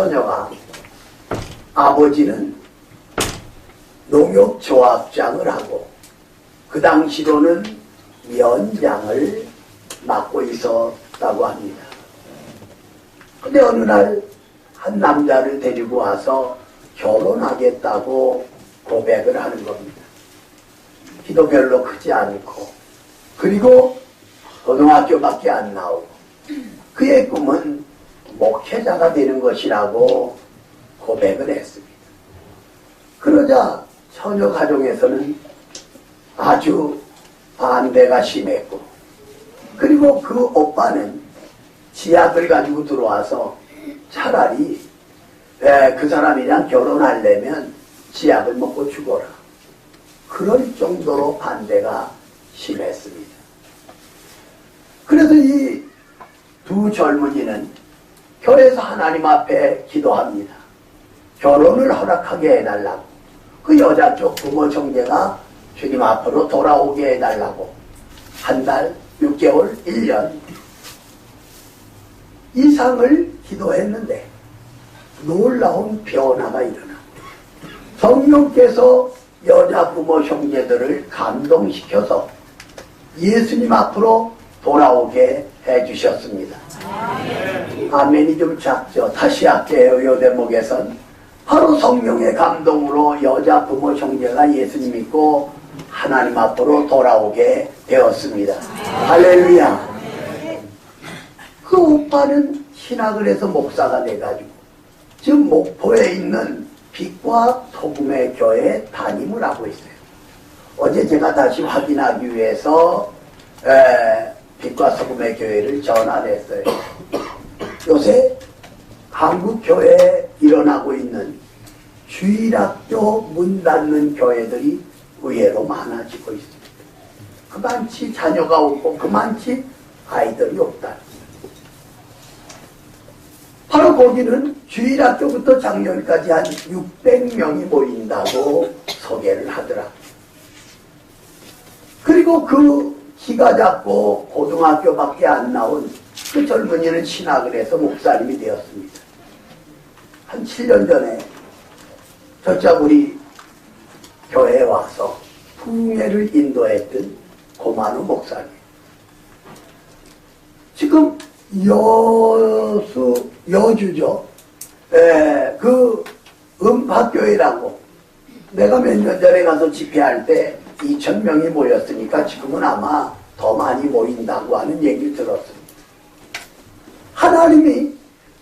처녀가 아버지는 농협조합장을 하고 그 당시로는 위원장을 맡고 있었다고 합니다. 근데 어느 날 한 남자를 데리고 와서 결혼하겠다고 고백을 하는 겁니다. 키도 별로 크지 않고 그리고 고등학교밖에 안 나오고 그의 꿈은 목회자가 되는 것이라고 고백을 했습니다. 그러자 처녀 가정에서는 아주 반대가 심했고 그리고 그 오빠는 지약을 가지고 들어와서 차라리 그 사람이랑 결혼하려면 지약을 먹고 죽어라. 그럴 정도로 반대가 심했습니다. 그래서 이 두 젊은이는 교회에서 하나님 앞에 기도합니다. 결혼을 허락하게 해달라고. 그 여자 쪽 부모 형제가 주님 앞으로 돌아오게 해달라고. 한 달, 6개월, 1년 이상을 기도했는데 놀라운 변화가 일어납니다. 성령께서 여자 부모 형제들을 감동시켜서 예수님 앞으로 돌아오게 해주셨습니다. 아멘이 좀 작죠. 다시 할게요. 요 대목에선 바로 성령의 감동으로 여자 부모 형제가 예수님 믿고 하나님 앞으로 돌아오게 되었습니다. 할렐루야. 그 오빠는 신학을 해서 목사가 돼가지고 지금 목포에 있는 빛과 소금의 교회에 담임을 하고 있어요. 어제 제가 다시 확인하기 위해서 빛과 소금의 교회를 전환했어요. 요새 한국 교회에 일어나고 있는 주일학교 문 닫는 교회들이 의외로 많아지고 있습니다. 그만치 자녀가 없고 그만치 아이들이 없다. 바로 거기는 주일학교부터 작년까지 한 600명이 모인다고 소개를 하더라고요. 그리고 그 키가 작고 고등학교밖에 안 나온 그 젊은이는 신학을 해서 목사님이 되었습니다. 한 7년 전에 저쪽 우리 교회에 와서 풍예를 인도했던 고만우 목사님. 지금 여주죠. 그 음파교회라고 내가 몇 년 전에 가서 집회할 때 2,000명이 모였으니까 지금은 아마 더 많이 모인다고 하는 얘기를 들었습니다. 하나님이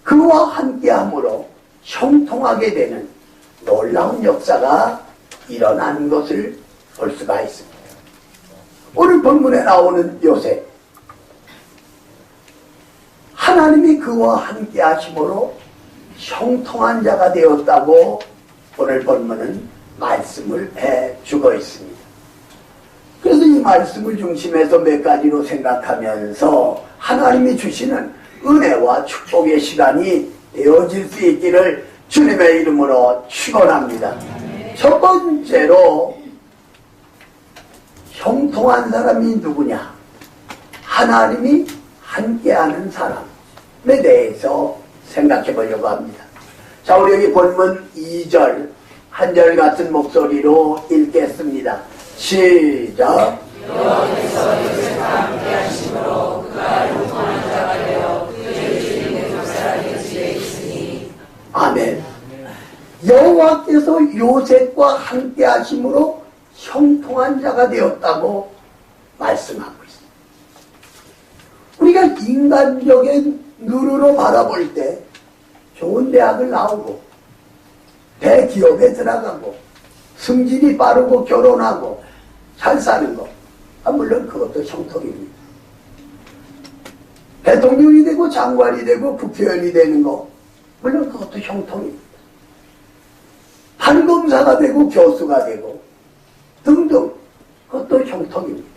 그와 함께함으로 형통하게 되는 놀라운 역사가 일어난 것을 볼 수가 있습니다. 오늘 본문에 나오는 요셉, 하나님이 그와 함께 하심으로 형통한 자가 되었다고 오늘 본문은 말씀을 해주고 있습니다. 그래서 이 말씀을 중심해서 몇 가지로 생각하면서 하나님이 주시는 은혜와 축복의 시간이 되어질 수 있기를 주님의 이름으로 축원합니다. 첫 번째로 형통한 사람이 누구냐? 하나님이 함께하는 사람에 대해서 생각해 보려고 합니다. 자, 우리 여기 본문 2절 한절 같은 목소리로 읽겠습니다. 시작. 여호와께서 요셉과 함께 하심으로 그가 형통한 자가 되어 그의 주인의 조사의 집에 있으니. 아멘. 여호와께서 요셉과 함께 하심으로 형통한 자가 되었다고 말씀하고 있습니다. 우리가 인간적인 눈으로 바라볼 때 좋은 대학을 나오고 대기업에 들어가고 승진이 빠르고 결혼하고 잘 사는 거, 물론 그것도 형통입니다. 대통령이 되고 장관이 되고 국회의원이 되는 거, 물론 그것도 형통입니다. 판검사가 되고 교수가 되고 등등, 그것도 형통입니다.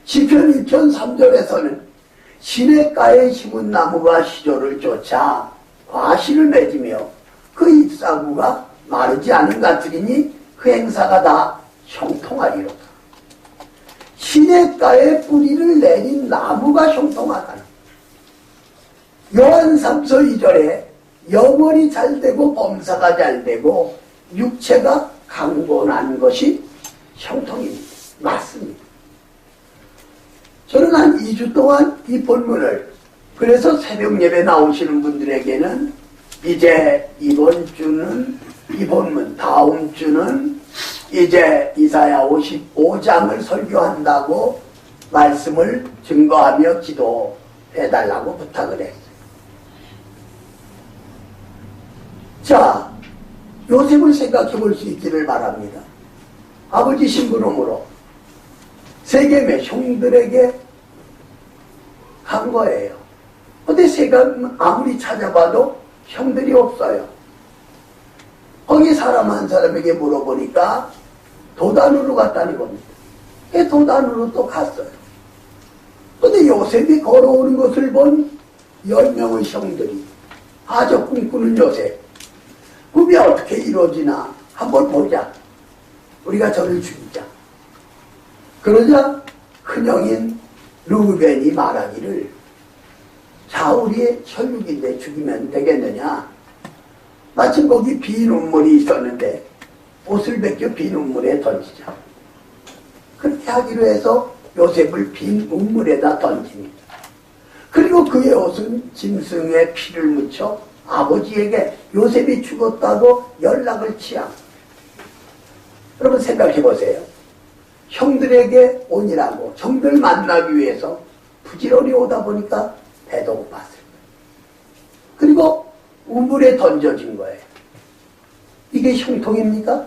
시편 1편 3절에서는 시냇가에 심은 나무가 시조를 쫓아 과실을 맺으며 그 잎사구가 마르지 않은 가들이니 그 행사가 다 형통하리로다. 시냇가에 뿌리를 내린 나무가 형통하다. 요한 3서 2절에 영혼이 잘 되고 범사가 잘 되고 육체가 강건한 것이 형통입니다. 맞습니다. 저는 한 2주 동안 이 본문을, 그래서 새벽 예배 나오시는 분들에게는 이제 이번 주는 이 본문, 다음 주는 이제 이사야 55장을 설교한다고 말씀을 증거하며 기도해달라고 부탁을 했어요. 자, 요셉을 생각해 볼 수 있기를 바랍니다. 아버지 신부름으로 세겜의 형들에게 간 거예요. 근데 세겜 아무리 찾아봐도 형들이 없어요. 거기 사람 한 사람에게 물어보니까 도단으로 갔다는 겁니다. 도단으로 또 갔어요. 근데 요셉이 걸어오는 것을 본 10명의 형들이, 저 꿈꾸는 요셉, 꿈이 어떻게 이루어지나 한번 보자. 우리가 저를 죽이자. 그러자 큰형인 르우벤이 말하기를, 자, 우리의 혈육인데 죽이면 되겠느냐. 마침 거기 비눗물이 있었는데 옷을 벗겨 비눗물에 던지자. 그렇게 하기로 해서 요셉을 비눗물에다 던집니다. 그리고 그의 옷은 짐승의 피를 묻혀 아버지에게 요셉이 죽었다고 연락을 취합니다. 여러분 생각해 보세요. 형들에게 오니라고, 형들 만나기 위해서 부지런히 오다 보니까 배도 고팠을 거예요. 그리고 우물에 던져진 거예요. 이게 형통입니까?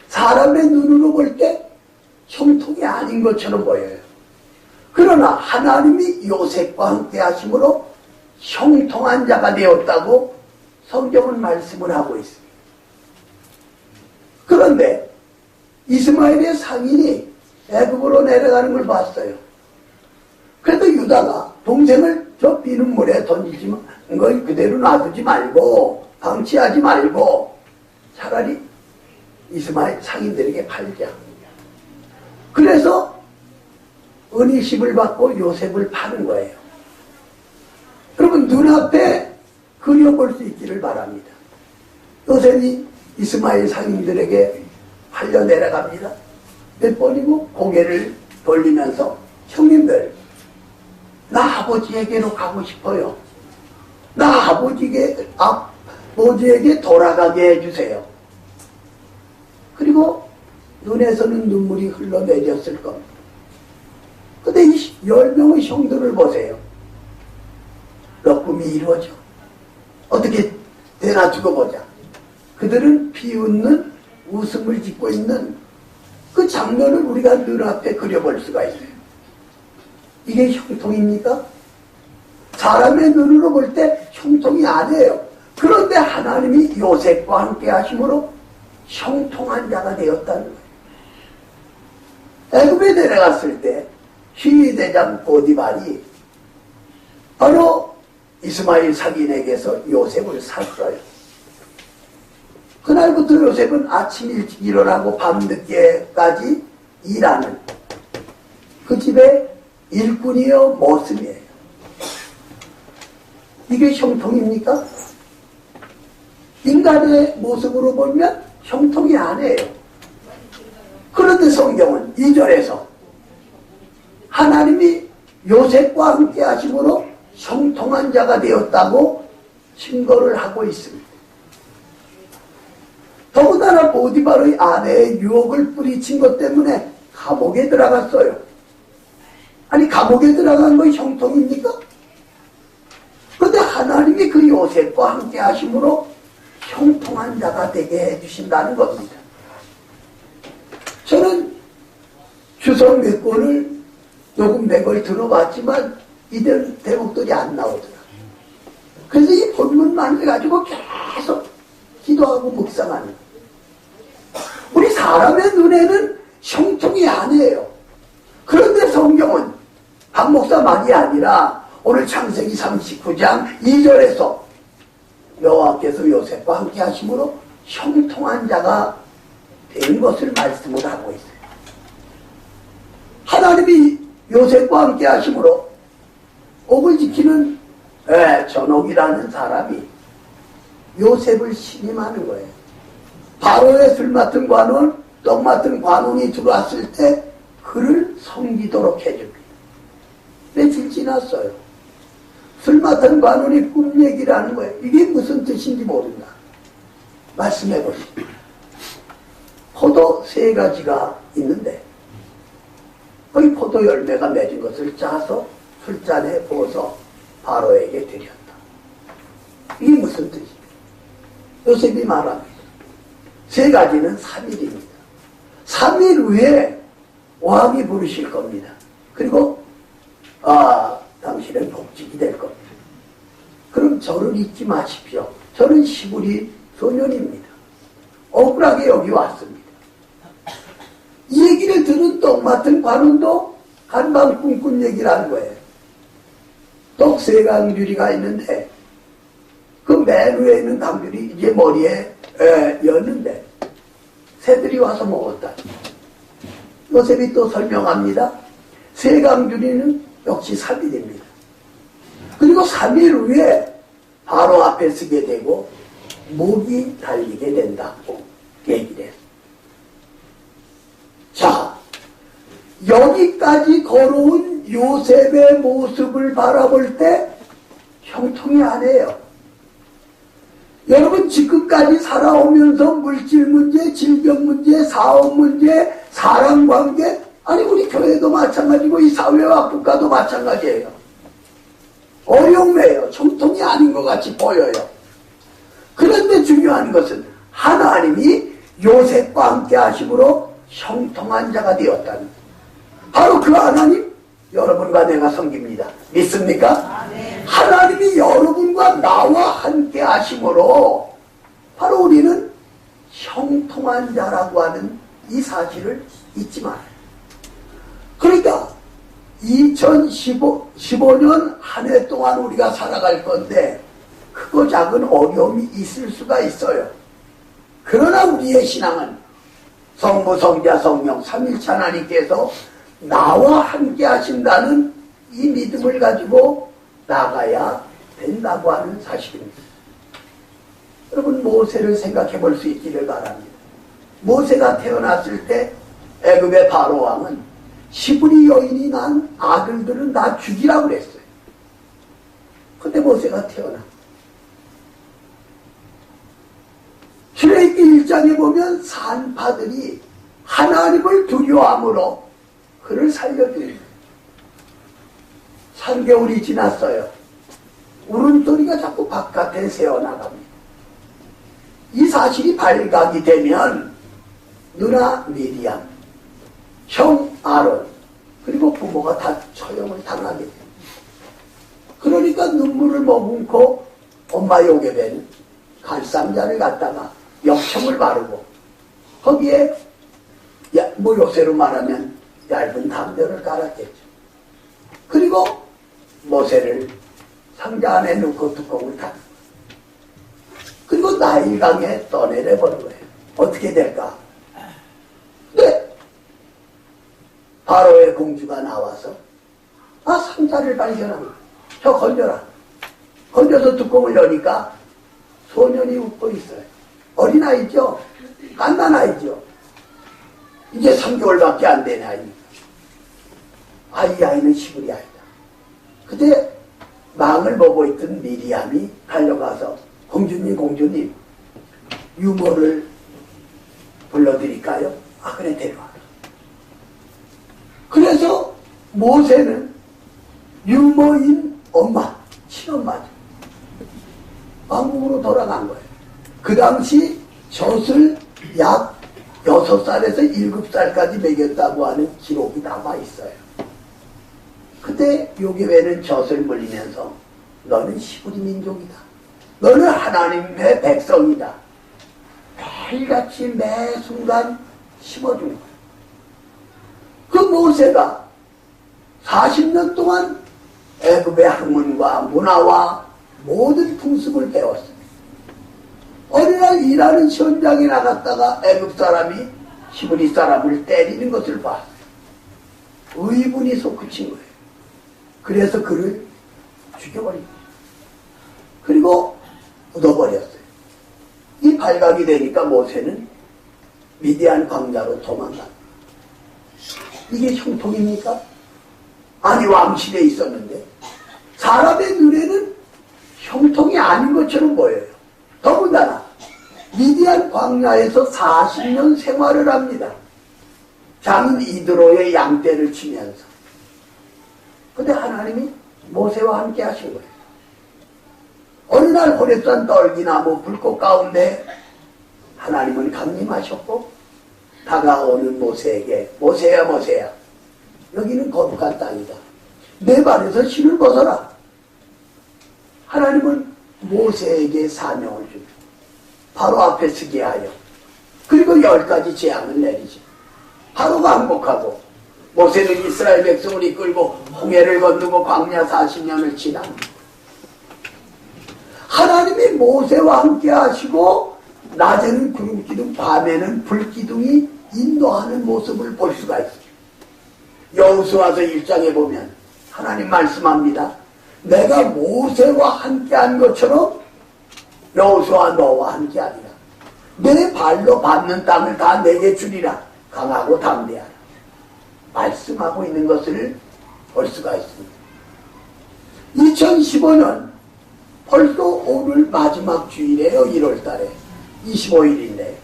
사람의 눈으로 볼 때 형통이 아닌 것처럼 보여요. 그러나 하나님이 요셉과 함께 하심으로 형통한 자가 되었다고 성경은 말씀을 하고 있습니다. 그런데 이스마엘의 상인이 애굽으로 내려가는 걸 봤어요. 그래도 유다가 동생을 저 비눗물에 던지지만 걸 그대로 놔두지 말고 방치하지 말고 차라리 이스마엘 상인들에게 팔자. 그래서 은희십을 받고 요셉을 파는 거예요. 여러분 눈앞에 그려볼 수 있기를 바랍니다. 요셉이 이스마엘 상인들에게 팔려 내려갑니다. 몇 번이고 고개를 돌리면서, 형님들, 나 아버지에게로 가고 싶어요. 나 아버지에게 돌아가게 해주세요. 그리고 눈에서는 눈물이 흘러내렸을 겁니다. 근데 이 10명의 형들을 보세요. 너 꿈이 이루어져. 어떻게 되나 두고 보자. 그들은 비웃는 웃음을 짓고 있는 그 장면을 우리가 눈앞에 그려볼 수가 있어요. 이게 형통입니까? 사람의 눈으로 볼 때 형통이 아니에요. 그런데 하나님이 요셉과 함께 하심으로 형통한 자가 되었다는 거예요. 애굽에 내려갔을 때 시위대장 보디발이 바로 이스마엘 상인에게서 요셉을 샀어요. 그날부터 요셉은 아침 일찍 일어나고 밤늦게까지 일하는 그 집의 일꾼이요 모습이에요. 이게 형통입니까? 인간의 모습으로 보면 형통이 아니에요. 그런데 성경은 2절에서 하나님이 요셉과 함께 하심으로 형통한 자가 되었다고 증거를 하고 있습니다. 더군다나 보디발의 아내의 유혹을 뿌리친 것 때문에 감옥에 들어갔어요. 아니 감옥에 들어간 건 형통입니까? 그런데 하나님이 그 요셉과 함께 하심으로 형통한 자가 되게 해주신다는 겁니다. 저는 주석 몇 권을 조금 몇 걸 들어봤지만 이들 대목들이 안 나오더라. 그래서 이 본문만을 가지고 계속 기도하고 묵상하는 거예요. 우리 사람의 눈에는 형통이 아니에요. 그런데 성경은 박 목사 말이 아니라 오늘 창세기 39장 2절에서 여호와께서 요셉과 함께 하심으로 형통한 자가 된 것을 말씀을 하고 있어요. 하나님이 요셉과 함께 하심으로 옥을 지키는 전옥이라는 사람이 요셉을 신임하는 거예요. 바로의 술 맡은 관원, 떡 맡은 관원이 들어왔을 때 그를 섬기도록 해줍니다. 며칠 지났어요. 술 맡은 관원이 꿈 얘기를 하는 거예요. 이게 무슨 뜻인지 모른다. 말씀해 보십시오. 포도 3가지가 있는데 거기 포도 열매가 맺은 것을 짜서 술잔에 부어서 바로에게 드렸다. 이게 무슨 뜻이에요? 요셉이 말합니다. 3가지는 3일입니다. 3일 후에 왕이 부르실 겁니다. 그리고 당신은 복직이 될 겁니다. 그럼 저를 잊지 마십시오. 저는 시부리 소년입니다. 억울하게 여기 왔습니다. 이 얘기를 들은 떡 맡은 관원도 한방 꿈꾼 얘기를 하는 거예요. 떡 3강줄이가 있는데 그 맨 위에 있는 강줄이 이제 머리에 였는데 새들이 와서 먹었다. 요셉이 또 설명합니다. 3강줄이는 역시 3일입니다. 그리고 3일 후에 바로 앞에 서게 되고 목이 달리게 된다고 얘기를 해요. 자, 여기까지 걸어온 요셉의 모습을 바라볼 때 형통이 아니에요. 여러분 지금까지 살아오면서 물질 문제, 질병 문제, 사업 문제, 사람관계, 아니 우리 교회도 마찬가지고 이 사회와 국가도 마찬가지예요. 어려움이에요. 형통이 아닌 것 같이 보여요. 그런데 중요한 것은 하나님이 요셉과 함께 하심으로 형통한 자가 되었다는, 바로 그 하나님 여러분과 내가 섬깁니다. 믿습니까? 네. 하나님이 여러분과 나와 함께 하심으로 바로 우리는 형통한 자라고 하는 이 사실을 잊지 말아요. 그러니까 2015년 한 해 동안 우리가 살아갈 건데 크고 작은 어려움이 있을 수가 있어요. 그러나 우리의 신앙은 성부, 성자, 성령 삼일체 하나님께서 나와 함께 하신다는 이 믿음을 가지고 나가야 된다고 하는 사실입니다. 여러분 모세를 생각해 볼 수 있기를 바랍니다. 모세가 태어났을 때 애굽의 바로 왕은 시브리 여인이 난 아들들은 다 죽이라고 그랬어요. 근데 모세가 태어나. 출애굽기 1장에 보면 산파들이 하나님을 두려워함으로 그를 살려줍니다. 3개월이 지났어요. 울음소리가 자꾸 바깥에 새어나갑니다. 이 사실이 발각이 되면 누나 미리암, 형 아론, 그리고 부모가 다 처형을 당하게 됩니다. 그러니까 눈물을 머금고 엄마 요괴된 갈상자를 갖다가 역청을 바르고 거기에 요새로 말하면 얇은 담요를 깔았겠죠. 그리고 모세를 상자 안에 넣고 뚜껑을 닫고 그리고 나일강에 떠내려버린 거예요. 어떻게 될까? 네. 바로의 공주가 나와서 상자를 발견한 거예요. 저 건져라. 건져서 뚜껑을 여니까 소년이 웃고 있어요. 어린아이죠? 갓난아이죠? 이제 3개월밖에 안 된 아이니까. 이 아이는 시부리 아이다. 그때 망을 보고 있던 미리암이 달려가서 공주님 유모를 불러드릴까요? 그래 데려와. 그래서 모세는 유모인 엄마, 친엄마죠. 왕궁으로 돌아간 거예요. 그 당시 젖을 약 6살에서 7살까지 먹였다고 하는 기록이 남아있어요. 그때 요괴회는 젖을 물리면서 너는 시부리 민족이다. 너는 하나님의 백성이다. 매일같이 매 순간 심어준 거예요. 그 모세가 40년 동안 애굽의 학문과 문화와 모든 풍습을 배웠습니다. 어느 날 일하는 현장에 나갔다가 애굽 사람이 히브리 사람을 때리는 것을 봤어요. 의분이 솟구친 거예요. 그래서 그를 죽여버린 거예요. 그리고 묻어버렸어요. 이 발각이 되니까 모세는 미디안 광야로 도망간다. 이게 형통입니까? 아니, 왕실에 있었는데 사람의 눈에는 형통이 아닌 것처럼 보여요. 더군다나 미디안 광야에서 40년 생활을 합니다. 장인 이드로의 양떼를 치면서. 근데 하나님이 모세와 함께 하신 거예요. 어느 날 호렙산 떨기나무 불꽃 가운데 하나님은 강림하셨고 다가오는 모세에게 모세야 모세야, 여기는 거룩한 땅이다. 내 발에서 신을 벗어라. 하나님은 모세에게 사명을 줍니다. 바로 앞에 서게 하여 그리고 10가지 재앙을 내리죠. 바로가 항복하고 모세는 이스라엘 백성을 이끌고 홍해를 건너고 광야 40년을 지납니다. 하나님이 모세와 함께 하시고 낮에는 구름기둥, 밤에는 불기둥이 인도하는 모습을 볼 수가 있어요. 여호수아서 1장에 보면 하나님 말씀합니다. 내가 모세와 함께한 것처럼 여호수아 너와 함께하리라. 내 발로 밟는 땅을 다 내게 주리라. 강하고 담대하라. 말씀하고 있는 것을 볼 수가 있습니다. 2015년 벌써 오늘 마지막 주일이에요. 1월달에 25일인데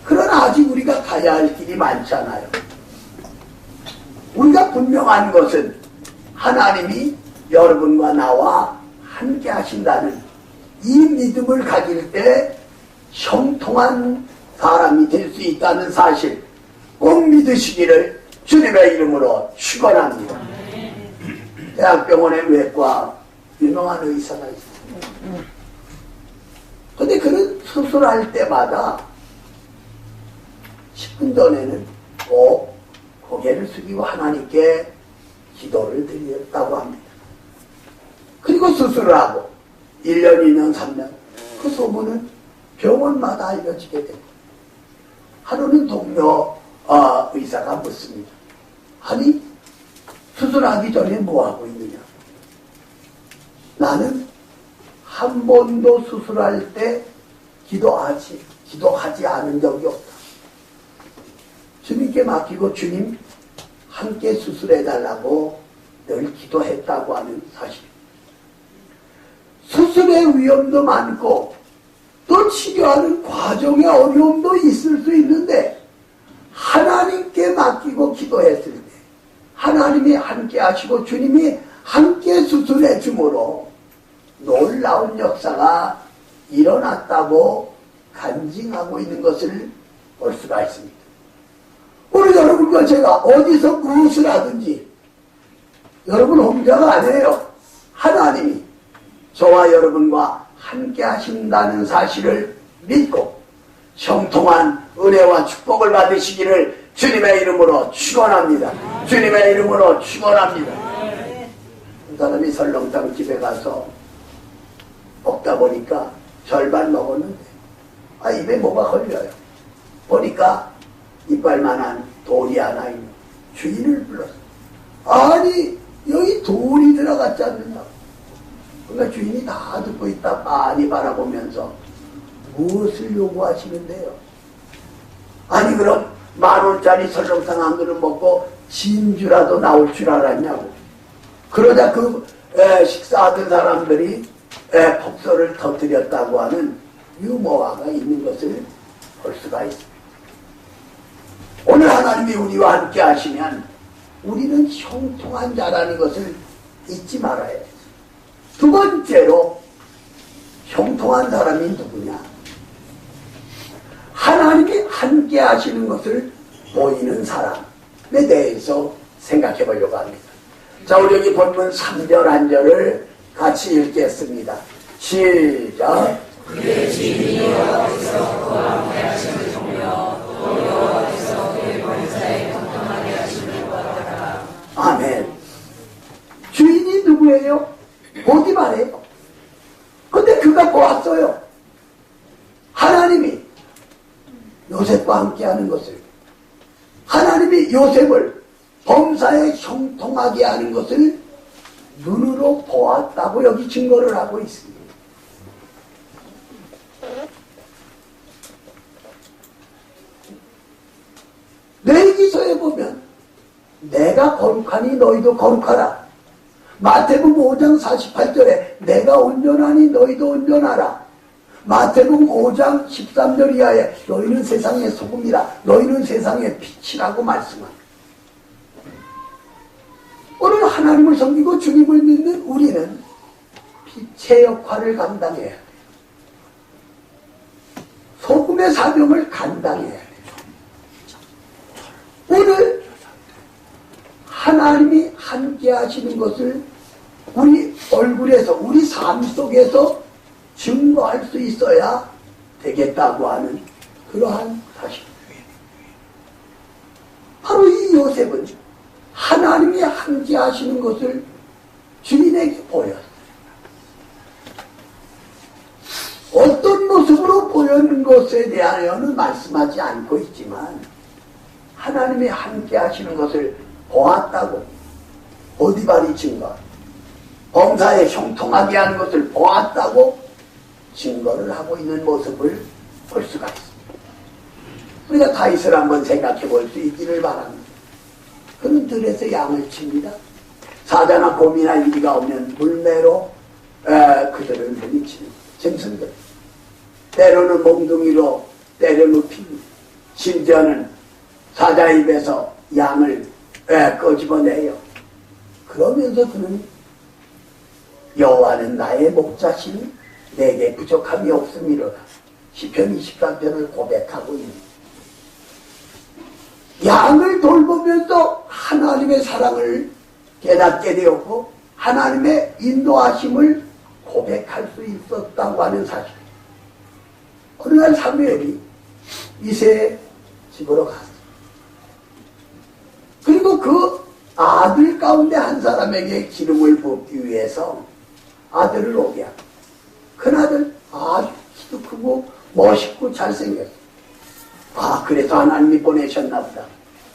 그러나 아직 우리가 가야 할 길이 많잖아요. 우리가 분명한 것은 하나님이 여러분과 나와 함께 하신다는 이 믿음을 가질 때 형통한 사람이 될 수 있다는 사실 꼭 믿으시기를 주님의 이름으로 축원합니다. 대학병원에 외과 유명한 의사가 있어요. 근데 그는 수술할 때마다 10분 전에는 꼭 고개를 숙이고 하나님께 기도를 드렸다고 합니다. 그리고 수술을 하고 1년, 2년, 3년 그 소문은 병원마다 알려지게 됩니다. 하루는 동료 의사가 묻습니다. 아니, 수술하기 전에 뭐하고 있느냐? 나는 한 번도 수술할 때 기도하지 않은 적이 없다. 주님께 맡기고 주님 함께 수술해달라고 늘 기도했다고 하는 사실. 수술의 위험도 많고 또 치료하는 과정의 어려움도 있을 수 있는데 하나님께 맡기고 기도했을 때 하나님이 함께 하시고 주님이 함께 수술해 주므로 놀라운 역사가 일어났다고 간증하고 있는 것을 볼 수가 있습니다. 오늘 여러분과 제가 어디서 무엇을 하든지 여러분 혼자가 아니에요. 하나님이 저와 여러분과 함께 하신다는 사실을 믿고 형통한 은혜와 축복을 받으시기를 주님의 이름으로 축원합니다. 주님의 이름으로 축원합니다. 그 사람이 설렁탕 집에 가서 먹다 보니까 절반 먹었는데 입에 뭐가 걸려요. 보니까 이빨만한 돌이 하나 있는 주인을 불렀어. 아니 여기 돌이 들어갔지 않는다고. 그러니까 주인이 다 듣고 있다 많이 바라보면서 무엇을 요구하시는데요? 아니 그럼 10,000원짜리 설렁탕 한 그릇 먹고 진주라도 나올 줄 알았냐고. 그러자 그 식사하던 사람들이 폭소를 터뜨렸다고 하는 유머화가 있는 것을 볼 수가 있습니다. 오늘 하나님이 우리와 함께 하시면 우리는 형통한 자라는 것을 잊지 말아야 해요. 두 번째로 형통한 사람이 누구냐? 하나님이 함께 하시는 것을 보이는 사람에 대해서 생각해 보려고 합니다. 자, 우리 여기 본문 3절 한 절을 같이 읽겠습니다. 시작. 그의 주인이 여호와께서 그와 함께 하심을 보며 또 여호와께서 그의 권사에 형통하게 하심을 보았더라. 아멘. 주인이 누구예요? 보디발이에요. 근데 그가 보았어요. 하나님이 요셉과 함께하는 것을, 하나님이 요셉을 범사에 형통하게 하는 것을 눈으로 보았다고 여기 증거를 하고 있습니다. 내가 거룩하니 너희도 거룩하라. 마태복음 5장 48절에 내가 온전하니 너희도 온전하라. 마태복음 5장 13절 이하에 너희는 세상의 소금이라, 너희는 세상의 빛이라고 말씀합니다. 오늘 하나님을 섬기고 주님을 믿는 우리는 빛의 역할을 감당해야 돼요. 소금의 사명을 감당해야 돼요. 오늘 하나님이 함께 하시는 것을 우리 얼굴에서, 우리 삶 속에서 증거할 수 있어야 되겠다고 하는 그러한 사실입니다. 바로 이 요셉은 하나님이 함께 하시는 것을 주인에게 보였어요. 어떤 모습으로 보였는 것에 대하여는 말씀하지 않고 있지만 하나님이 함께 하시는 것을 보았다고 보디발이 증거, 범사에 형통하게 하는 것을 보았다고 증거를 하고 있는 모습을 볼 수가 있습니다. 우리가 다윗을 한번 생각해 볼 수 있기를 바랍니다. 그는 들에서 양을 칩니다. 사자나 곰이나 이리가 오면 물매로 그들을 물리치는 짐승들, 때로는 몽둥이로 때려눕힙니다. 심지어는 사자 입에서 양을 끄집어내요. 그러면서 그는 여호와는 나의 목자시니 내게 부족함이 없음이로다. 시편 23편을 고백하고 있는, 양을 돌보면서 하나님의 사랑을 깨닫게 되었고 하나님의 인도하심을 고백할 수 있었다고 하는 사실. 어느 날 사무엘이 이새의 집으로 갔어요. 그리고 그 아들 가운데 한 사람에게 기름을 붓기 위해서 아들을 오게 하고, 큰아들 아주 키도 크고 멋있고 잘생겼어. 그래서 하나님이 보내셨나 보다.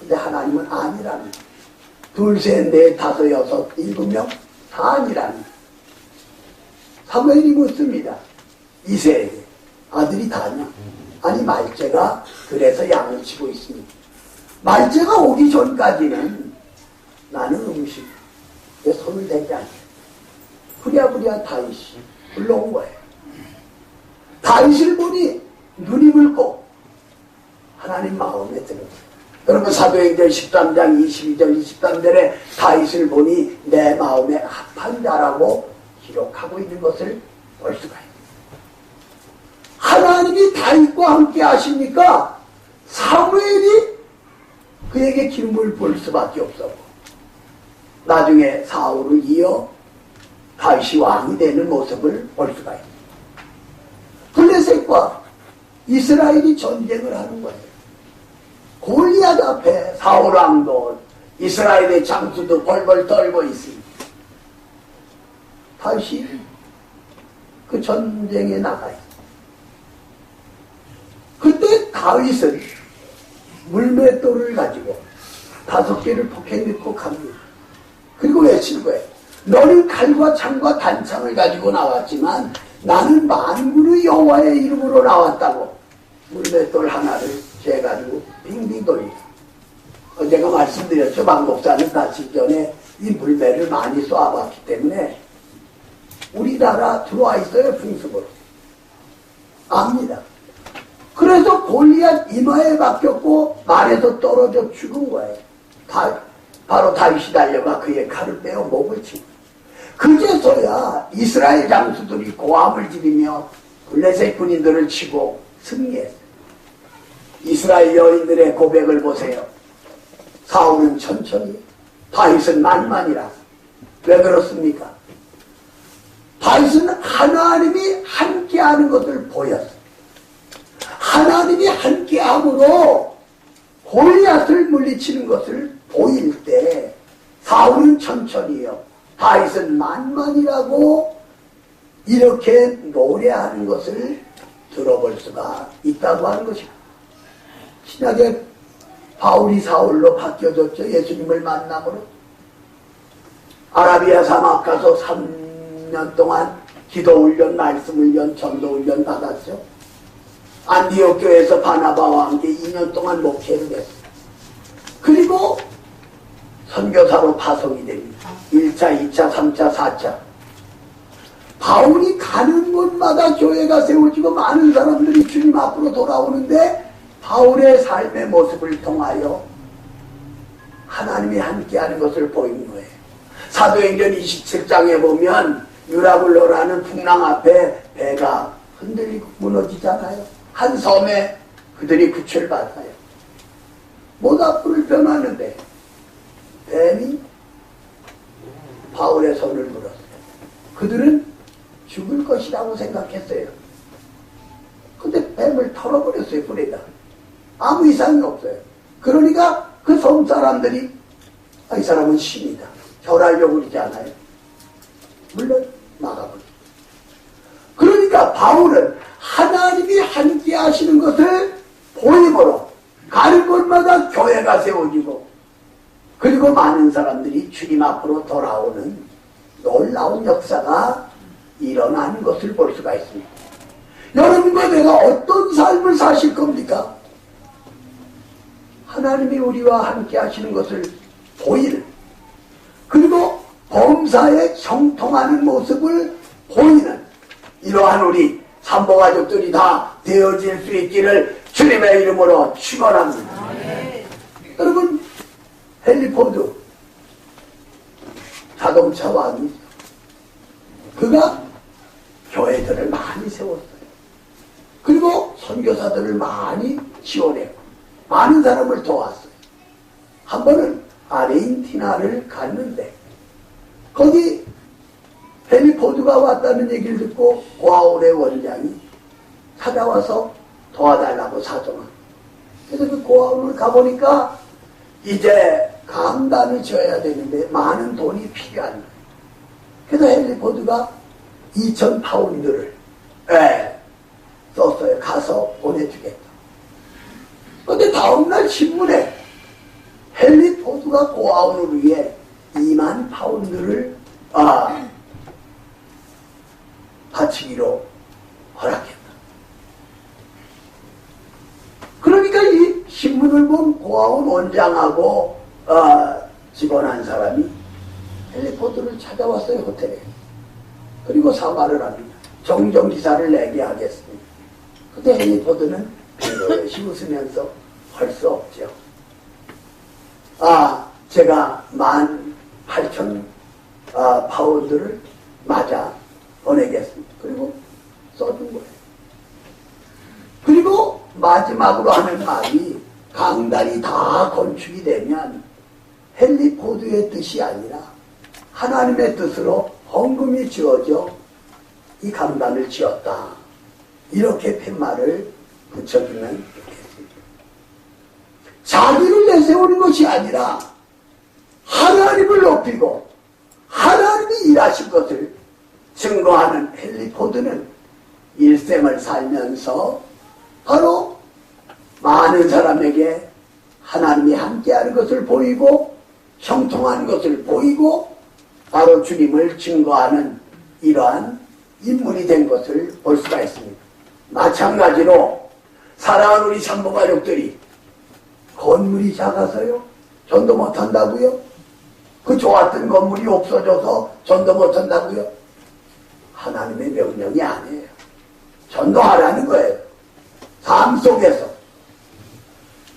근데 하나님은 아니랍니다. 둘, 셋, 넷, 다섯, 여섯, 일곱 명 다 아니랍니다. 사무엘이 묻습니다. 이새에게 아들이 다냐? 아니, 말제가 그래서 양을 치고 있습니다. 말제가 오기 전까지는 나는 음식에 손을 대지 않게 부랴부랴 다윗이 불러온 거예요. 다윗을 보니 눈이 붉고 하나님 마음에 들었어요. 여러분, 사도행전 13장 22절 23절에 다윗을 보니 내 마음에 합한 자라고 기록하고 있는 것을 볼 수가 있어요. 하나님이 다윗과 함께 하시니까 사무엘이 그에게 기름을 부을 수밖에 없었고, 나중에 사울을 이어 다윗이 왕이 되는 모습을 볼 수가 있어요. 블레셋과 이스라엘이 전쟁을 하는 거예요. 골리앗 앞에 사울 왕도 이스라엘의 장수도 벌벌 떨고 있습니다. 다윗이 그 전쟁에 나가요. 그때 다윗은 물맷돌을 가지고 5개를 포켓 넣고 갑니다. 그리고 외칠 거예요. 너는 칼과 창과 단창을 가지고 나왔지만 나는 만군의 여호와의 이름으로 나왔다고 물맷돌 하나를 재가지고 빙빙 돌리다. 제가 말씀드렸죠. 왕복사는 다시 전에 이 물매를 많이 쏘아봤기 때문에 우리나라 들어와 있어요. 풍습으로 압니다. 그래서 골리앗 이마에 박혔고 말에서 떨어져 죽은 거예요. 바로 다윗이 달려가 그의 칼을 빼어 목을 치고, 그제서야 이스라엘 장수들이 고함을 지르며 블레셋 군인들을 치고 승리했어요. 이스라엘 여인들의 고백을 보세요. 사울은 천천히, 다윗은 만만이라. 왜 그렇습니까? 다윗은 하나님이 함께하는 것을 보였어요. 하나님이 함께함으로 골리앗을 물리치는 것을 보일 때 사울은 천천히요, 다윗은 만만이라고 이렇게 노래하는 것을 들어볼 수가 있다고 하는 것입니다. 신약에 바울이 사울로 바뀌어졌죠. 예수님을 만남으로 아라비아 사막 가서 3년 동안 기도 훈련, 말씀 훈련, 전도 훈련 받았죠. 안디옥 교회에서 바나바와 함께 2년 동안 목회를 했어요. 그리고 선교사로 파송이 됩니다. 1차, 2차, 3차, 4차. 바울이 가는 곳마다 교회가 세워지고 많은 사람들이 주님 앞으로 돌아오는데 바울의 삶의 모습을 통하여 하나님이 함께하는 것을 보이는 거예요. 사도행전 27장에 보면 유라굴로라는 풍랑 앞에 배가 흔들리고 무너지잖아요. 한 섬에 그들이 구출받아요. 모다 불편하는데 뱀이 바울의 손을 물었어요. 그들은 죽을 것이라고 생각했어요. 근데 뱀을 털어버렸어요. 불에다. 아무 이상이 없어요. 그러니까 그 섬 사람들이 이 사람은 신이다. 절하려고 그러지 않아요. 물론 막아버립니다. 그러니까 바울은 하나님이 함께 하시는 것을 보임으로 가는 곳마다 교회가 세워지고 그리고 많은 사람들이 주님 앞으로 돌아오는 놀라운 역사가 일어나는 것을 볼 수가 있습니다. 여러분과 내가 어떤 삶을 사실 겁니까? 하나님이 우리와 함께 하시는 것을 보이는, 그리고 범사에 형통하는 모습을 보이는 이러한 우리 산모가족들이 다 되어질 수 있기를 주님의 이름으로 축원합니다. 여러분, 헨리 포드 자동차 왕이죠. 그가 교회들을 많이 세웠어요. 그리고 선교사들을 많이 지원했고 많은 사람을 도왔어요. 한 번은 아르헨티나를 갔는데 거기 헨리 포드가 왔다는 얘기를 듣고 고아원의 원장이 찾아와서 도와달라고 사정한. 그래서 그 고아원을 가보니까 이제 강단을 지어야 되는데 많은 돈이 필요한 거예요. 그래서 헨리 포드가 2,000파운드를 썼어요. 가서 보내주겠다. 그런데 다음날 신문에 헨리 포드가 고아원을 위해 2만 파운드를 바치기로 허락했다. 그러니까 이 신문을 본 고아원 원장하고 직원 한 사람이 헨리 포드를 찾아왔어요. 호텔에. 그리고 사과를 합니다. 정정기사를 내게 하겠습니다. 그때 헨리 포드는 빙긋이 웃으면서 할 수 없죠. 제가 18,000 파운드를 맞아 보내겠습니다. 그리고 써준 거예요. 그리고 마지막으로 하는 말이 강단이 다 건축이 되면 헨리 포드의 뜻이 아니라 하나님의 뜻으로 헌금이 지어져 이 강단을 지었다. 이렇게 팻말을 붙여주면 좋겠습니다. 자기를 내세우는 것이 아니라 하나님을 높이고 하나님이 일하신 것을 증거하는 헨리 포드는 일생을 살면서 바로 많은 사람에게 하나님이 함께하는 것을 보이고 형통한 것을 보이고 바로 주님을 증거하는 이러한 인물이 된 것을 볼 수가 있습니다. 마찬가지로 사랑하는 우리 산모가족들이 건물이 작아서요? 전도 못한다고요? 그 좋았던 건물이 없어져서 전도 못한다고요? 하나님의 명령이 아니에요. 전도하라는 거예요. 삶 속에서.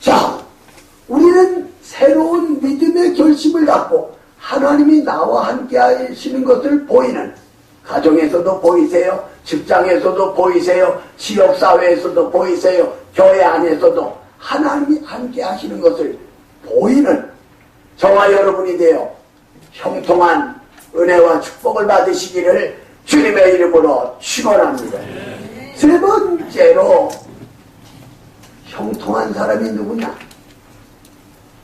자, 우리는 새로운 믿음의 결심을 갖고 하나님이 나와 함께 하시는 것을 보이는, 가정에서도 보이세요, 직장에서도 보이세요, 지역사회에서도 보이세요, 교회 안에서도 하나님이 함께 하시는 것을 보이는 저와 여러분이 되어 형통한 은혜와 축복을 받으시기를 주님의 이름으로 축원합니다. 세 번째로 형통한 사람이 누구냐?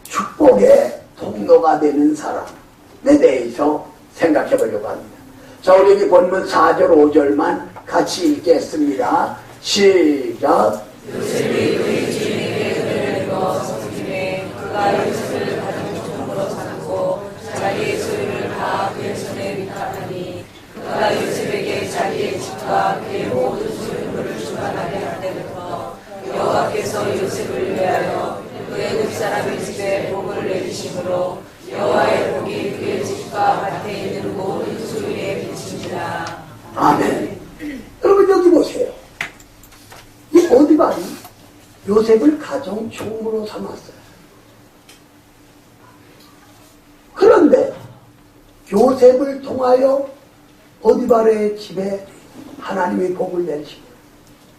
축복의 통로가 되는 사람에 대해서 생각해 보려고 합니다. 자, 우리 여기 본문 4절 5절만 같이 읽겠습니다. 시작. 요셉이 그의 주인에게 은혜를 입어 섬김에 그가 요셉을 가장 종으로 삼고 자기의 소유를 다 그의 손에 위탁하니 그가 요셉에게 자기의 집과 그의 모든 소유물을 주관하게 할 때부터 여호와께서 요셉을 위하여 그의 그 사람의 집에 복을 내리심으로 여호와의 복이 그의 집과 밭에 있는 모든 소유에 비칩니다. 아멘. 여러분 여기 보세요. 이 보디발이 요셉을 가정 총무로 삼았어요. 그런데 요셉을 통하여 보디발의 집에 하나님의 복을 내리신 거예요.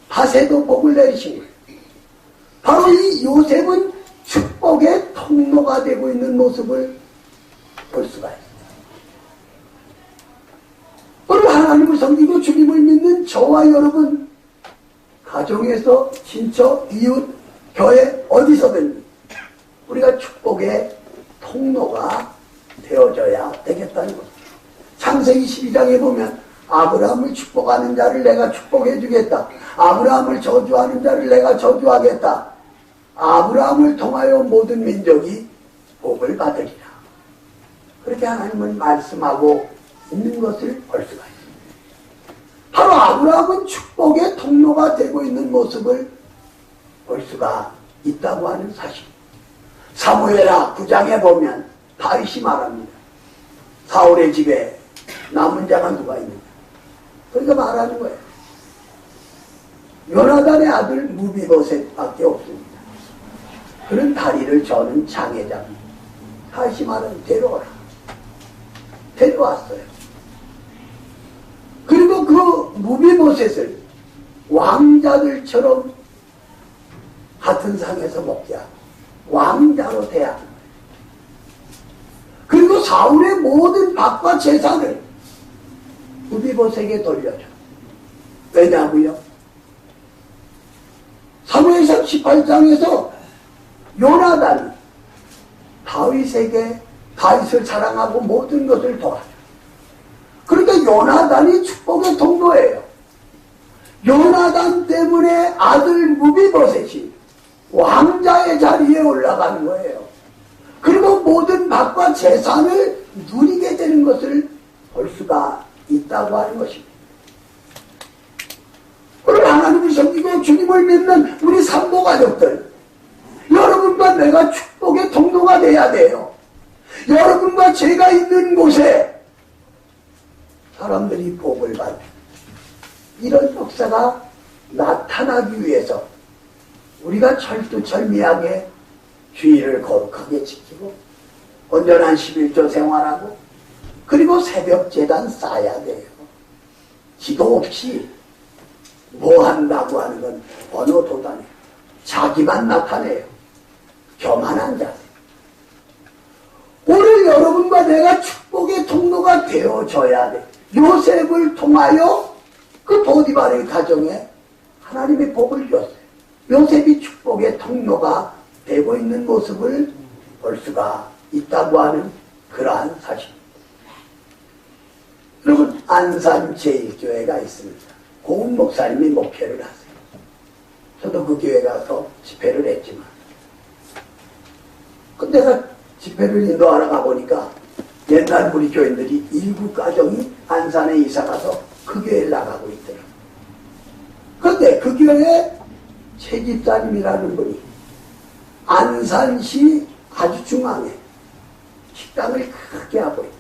밭에도 복을 내리신 거예요. 바로 이 요셉은 축복의 통로가 되고 있는 모습을 볼 수가 있어요. 오늘 하나님을 섬기고 주님을 믿는 저와 여러분, 가정에서, 친척, 이웃, 교회 어디서든 우리가 축복의 통로가 되어져야 되겠다는 거죠. 창세기 12장에 보면 아브라함을 축복하는 자를 내가 축복해 주겠다. 아브라함을 저주하는 자를 내가 저주하겠다. 아브라함을 통하여 모든 민족이 복을 받으리라. 그렇게 하나님은 말씀하고 있는 것을 볼 수가 있습니다. 바로 아브라함은 축복의 통로가 되고 있는 모습을 볼 수가 있다고 하는 사실. 사무엘하 9장에 보면 다윗이 말합니다. 사울의 집에 남은 자가 누가 있느냐. 그러니까 말하는 거예요. 요나단의 아들 무비보셋밖에 없습니다. 그런 다리를 저는 장애자입니다. 다윗이 말하는 데려오라. 데려왔어요. 그리고 그 무비보셋을 왕자들처럼 같은 상에서 먹게 하고 왕자로 대하는 거예요. 그리고 사울의 모든 밭과 재산을 무비보셋에게 돌려줘. 왜냐고요? 사무엘상 18장에서 요나단이 다윗에게 다윗을 사랑하고 모든 것을 도와줘. 그러니까 요나단이 축복의 통로예요. 요나단 때문에 아들 무비보셋이 왕자의 자리에 올라가는 거예요. 그리고 모든 밭과 재산을 누리게 되는 것을 볼 수가 있다고 하는 것입니다. 오늘 하나님을 섬기고 주님을 믿는 우리 산모 가족들, 여러분과 내가 축복의 통로가 돼야 돼요. 여러분과 제가 있는 곳에 사람들이 복을 받는 이런 역사가 나타나기 위해서 우리가 철두철미하게 주의를 거룩하게 지키고 온전한 11조 생활하고 그리고 새벽 제단 쌓아야 돼요. 지도 없이 뭐 한다고 하는 건 어느 도단이에요. 자기만 나타내요. 교만한 자세. 오늘 여러분과 내가 축복의 통로가 되어져야 돼. 요셉을 통하여 그 보디발의 가정에 하나님의 복을 줬어요. 요셉이 축복의 통로가 되고 있는 모습을 볼 수가 있다고 하는 그러한 사실입니다. 여러분, 안산 제1교회가 있습니다. 고은 목사님이 목회를 하세요. 저도 그 교회 가서 집회를 했지만 근데 내가 집회를 인도하러 가보니까 옛날 우리 교인들이 일부 가정이 안산에 이사가서 그 교회를 나가고 있더라고요. 그런데 그 교회에 최 집사님이라는 분이 안산시 아주 중앙에 식당을 크게 하고 있어요.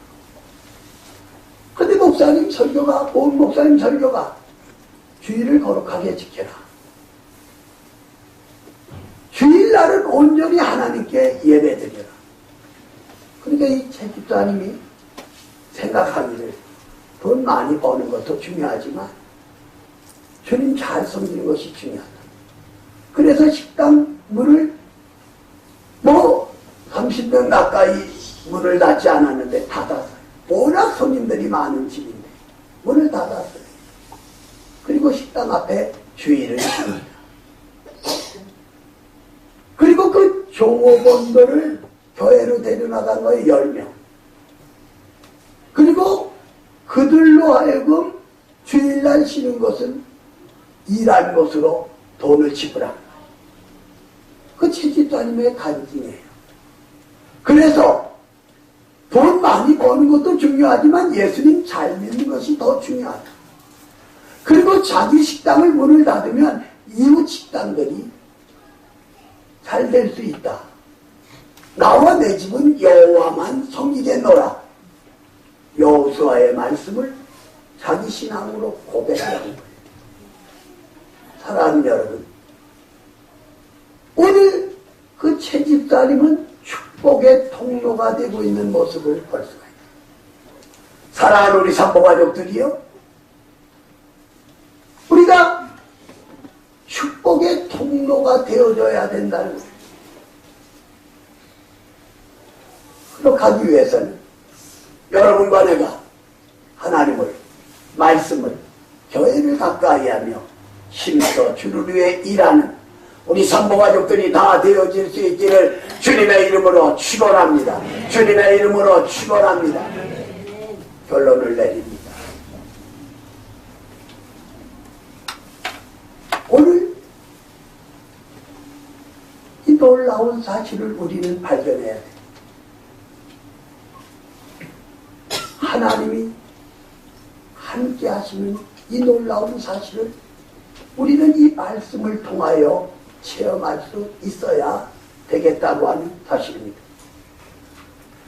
근데 목사님 설교가, 고은 목사님 설교가 주일을 거룩하게 지켜라. 주일날은 온전히 하나님께 예배드려라. 그러니까 이 최 집사님이 생각하기를 돈 많이 버는 것도 중요하지만 주님 잘 섬기는 것이 중요하다. 그래서 식당 문을 30년 가까이 문을 닫지 않았는데 닫았어요. 워낙 손님들이 많은 집인데 문을 닫았어요. 그리고 식당 앞에 주의를 줍니다. 그리고 그 종업원들을 교회로 데려나간 거에 10명. 그리고 그들로 하여금 주일날 쉬는 것은 일한 것으로 돈을 지불합니다. 그 집사님의 간증이에요. 그래서 돈 많이 버는 것도 중요하지만 예수님 잘 믿는 것이 더 중요하다. 그리고 자기 식당을 문을 닫으면 이웃 식당들이 잘 될 수 있다. 나와 내 집은 여호와만 섬기겠노라. 여호수아의 말씀을 자기 신앙으로 고백하는 거예요. 사랑하는 여러분, 오늘 그 채집살림은 축복의 통로가 되고 있는 모습을 볼 수가 있어요. 사랑하는 우리 산모가족들이요, 우리가 축복의 통로가 되어줘야 된다는 거예요. 그렇게 하기 위해서는 여러분과 내가 하나님을, 말씀을, 교회를 가까이하며 힘써 주를 위해 일하는 우리 산모가족들이 다 되어질 수 있기를 주님의 이름으로 축원합니다. 주님의 이름으로 축원합니다. 결론을 내립니다. 오늘 이 놀라운 사실을 우리는 발견해야 돼요. 하나님이 함께 하시는 이 놀라운 사실을 우리는 이 말씀을 통하여 체험할 수 있어야 되겠다고 하는 사실입니다.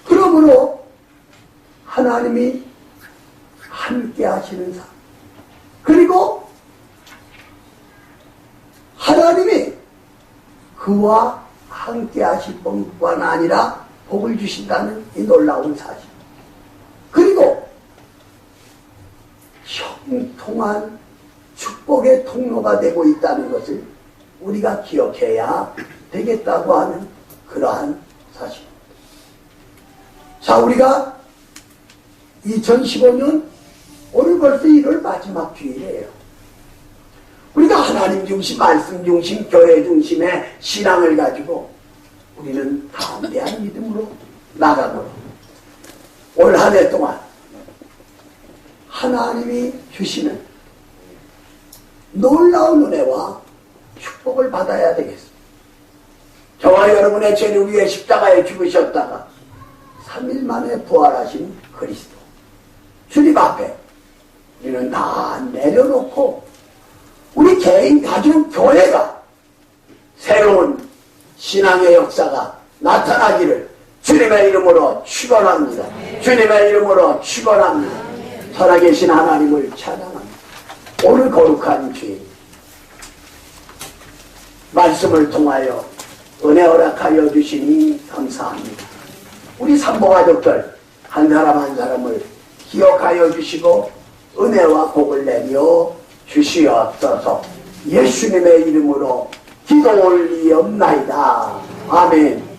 그러므로 하나님이 함께 하시는 삶, 그리고 하나님이 그와 함께 하실 뿐만 아니라 복을 주신다는 이 놀라운 사실, 그리고 형통한 축복의 통로가 되고 있다는 것을 우리가 기억해야 되겠다고 하는 그러한 사실입니다. 자, 우리가 2015년 오늘 벌써 1월 마지막 주일이에요. 우리가 하나님 중심, 말씀 중심, 교회 중심의 신앙을 가지고 우리는 담대한 믿음으로 나가도록 올 한 해 동안 하나님이 주시는 놀라운 은혜와 축복을 받아야 되겠습니다. 저와 여러분의 죄를 위해 십자가에 죽으셨다가 3일 만에 부활하신 그리스도, 주님 앞에 우리는 다 내려놓고 우리 개인, 가족, 교회가 새로운 신앙의 역사가 나타나기를 주님의 이름으로 축원합니다. 주님의 이름으로 축원합니다. 살아계신 하나님을 찬양합니다. 오늘 거룩한 주일 말씀을 통하여 은혜 허락하여 주시니 감사합니다. 우리 산모가족들 한 사람 한 사람을 기억하여 주시고 은혜와 복을 내려 주시옵소서. 예수님의 이름으로 기도 올리옵나이다. 아멘.